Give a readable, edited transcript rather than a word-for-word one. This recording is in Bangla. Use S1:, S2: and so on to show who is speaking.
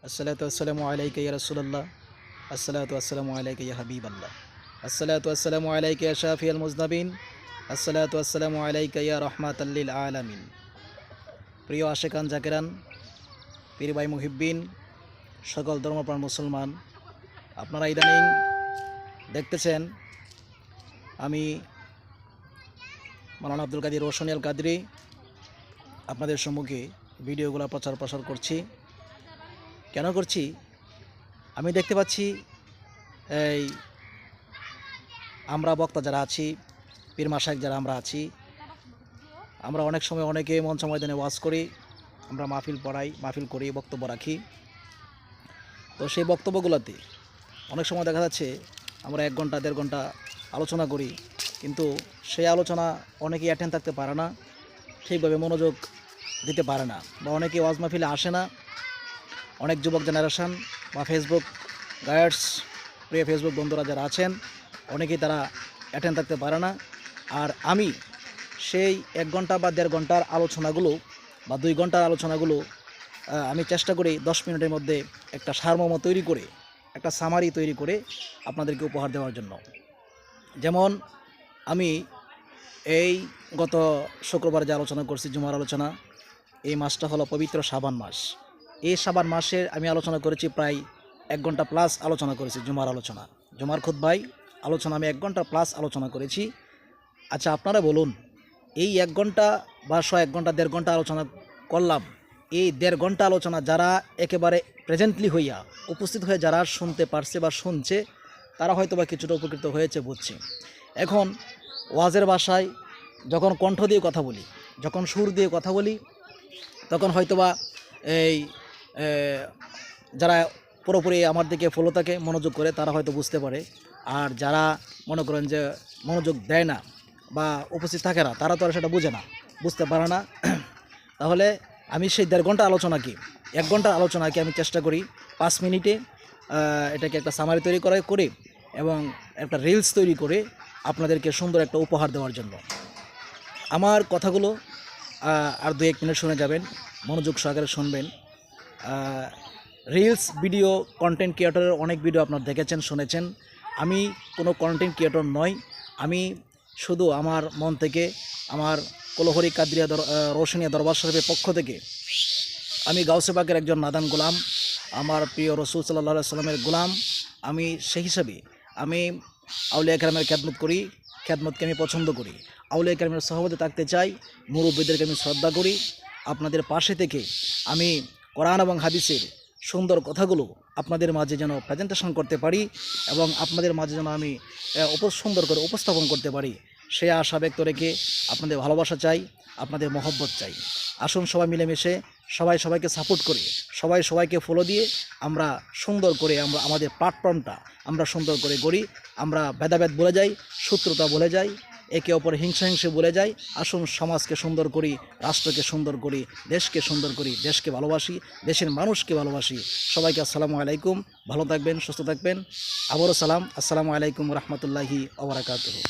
S1: अस्सलातु वस्सलामु अलैका या रसूलल्लाह। अस्सलातु वस्सलामु अलैका या हबीबल्लाह। अस्सलातु वस्सलामु अलैका या शाफिअल मुज़नबिन। अस्सलातु वस्सलामु अलैका या रहमाताल लिल आलामीन। প্রিয় আশেকান জাকেরান, পীর ভাই মুহিব্বিন, সকল ধর্মপ্রাণ মুসলমান, আপনারা ইদানিং দেখতেছেন আমি মাওলানা আব্দুল কাদের রোশনী আল কাদরি আপনাদের সম্মুখে ভিডিওগুলো প্রচার করছি। কেন করছি? আমি দেখতে পাচ্ছি এই আমরা বক্তা যারা আছি, পীর মাশায়েখ যারা আমরা আছি, আমরা অনেক সময় অনেকে মঞ্চ ময়দানে ওয়াজ করি, আমরা মাহফিল পড়াই, মাহফিল করি, বক্তব্য রাখি। তো সেই বক্তব্যগুলোতে অনেক সময় দেখা যাচ্ছে আমরা 1 ঘন্টা 1.5 ঘন্টা আলোচনা করি, কিন্তু সেই আলোচনা অনেকেই অ্যাটেন্ড থাকতে পারে না, ঠিকভাবে মনোযোগ দিতে পারে না, বা অনেকে ওয়াজ মাহফিলে আসে না। অনেক যুবক জেনারেশন বা ফেসবুক গায়ার্স, প্রিয় ফেসবুক বন্ধুরা যারা আছেন, অনেকেই তারা অ্যাটেন্ড থাকতে পারে না। আর আমি সেই 1 ঘন্টা বা 1.5 ঘন্টার আলোচনাগুলো বা 2 ঘন্টার আলোচনাগুলো আমি চেষ্টা করি 10 মিনিটের মধ্যে একটা সারমর্ম তৈরি করে, একটা সামারি তৈরি করে আপনাদেরকে উপহার দেওয়ার জন্য। যেমন আমি এই গত শুক্রবার যে আলোচনা করছি, জুমার আলোচনা, এই মাসটা হলো পবিত্র শাবান মাস। এই শাবান মাসের আমি আলোচনা করেছি প্রায় 1 ঘন্টা প্লাস আলোচনা করেছি। জুমার আলোচনা, জুমার খুতবাই আলোচনা আমি 1 ঘন্টা প্লাস আলোচনা করেছি। আচ্ছা, আপনারা বলুন, এই 1 ঘন্টা বা 1 ঘন্টা 1.5 ঘন্টা আলোচনা করলাম, এই 1.5 ঘন্টা আলোচনা যারা একেবারে প্রেজেন্টলি হইয়া উপস্থিত হয়ে যারা শুনতে পারছে বা শুনছে, তারা হয়তো বা কিছুটা উপকৃত হয়েছে, বুঝছি। এখন ওয়াজের ভাষায় যখন কণ্ঠ দিয়ে কথা বলি, যখন সুর দিয়ে কথা বলি, তখন হয়তোবা এই যারা পুরোপুরি আমার দিকে ফলো থাকে, মনোযোগ করে, তারা হয়তো বুঝতে পারে। আর যারা মনে করেন যে মনোযোগ দেয় না বা উপস্থিত থাকে না, তারা তো আর সেটা বুঝে না, বুঝতে পারে না। তাহলে আমি সেই 1.5 ঘন্টা আলোচনাকে, 1 ঘন্টার আলোচনাকে আমি চেষ্টা করি 5 মিনিটে এটাকে একটা সামারি তৈরি করে এবং একটা রিলস তৈরি করে আপনাদেরকে সুন্দর একটা উপহার দেওয়ার জন্য। আমার কথাগুলো আর 2-1 মিনিট শুনে যাবেন, মনোযোগ সহকারে শুনবেন। রিলস ভিডিও কন্টেন্ট ক্রিয়েটরের অনেক ভিডিও আপনারা দেখেছেন, শুনেছেন। আমি কোনো কন্টেন্ট ক্রিয়েটর নই। আমি শুধু আমার মন থেকে, আমার কলহরি কাদরিয়া রোশনিয়া দরবার শরীফের পক্ষ থেকে আমি গাউসে পাকের একজন নাদান গোলাম, আমার প্রিয় রসুল সাল্লাল্লাহু আলাইহি সাল্লামের গোলাম। আমি সেই হিসাবে আমি আউলিয়া কেরামের খেদমত করি, খেদমতকে আমি পছন্দ করি। আউলিয়া কেরামের সহবতে থাকতে চাই, মুরব্বীদেরকে আমি শ্রদ্ধা করি। আপনাদের পাশে থেকে আমি কোরআন এবং হাদিসের সুন্দর কথাগুলো আপনাদের মাঝে যেন প্রেজেন্টেশন করতে পারি এবং আপনাদের মাঝে যেন আমি সুন্দর করে উপস্থাপন করতে পারি, সে আশা ব্যক্ত রেখে আপনাদের ভালোবাসা চাই, আপনাদের মহব্বত চাই। আসুন সবাই মিলেমিশে, সবাই সবাইকে সাপোর্ট করি, সবাই সবাইকে ফলো দিয়ে আমরা সুন্দর করে আমরা আমাদের প্ল্যাটফর্মটা আমরা সুন্দর করে গড়ি। আমরা ভেদাভেদ ভুলে যাই, শত্রুতা ভুলে যাই, একে অপরে হিংসে ভুলে যাই। আসুন সমাজকে সুন্দর করি, রাষ্ট্রকে সুন্দর করি, দেশকে সুন্দর করি, দেশকে ভালোবাসি, দেশের মানুষকে ভালোবাসি। সবাইকে আসসালামু আলাইকুম, ভালো থাকবেন, সুস্থ থাকবেন। আবারও সালাম, আসসালামু আলাইকুম রহমতুল্লাহি ওয়া বারাকাতুহু।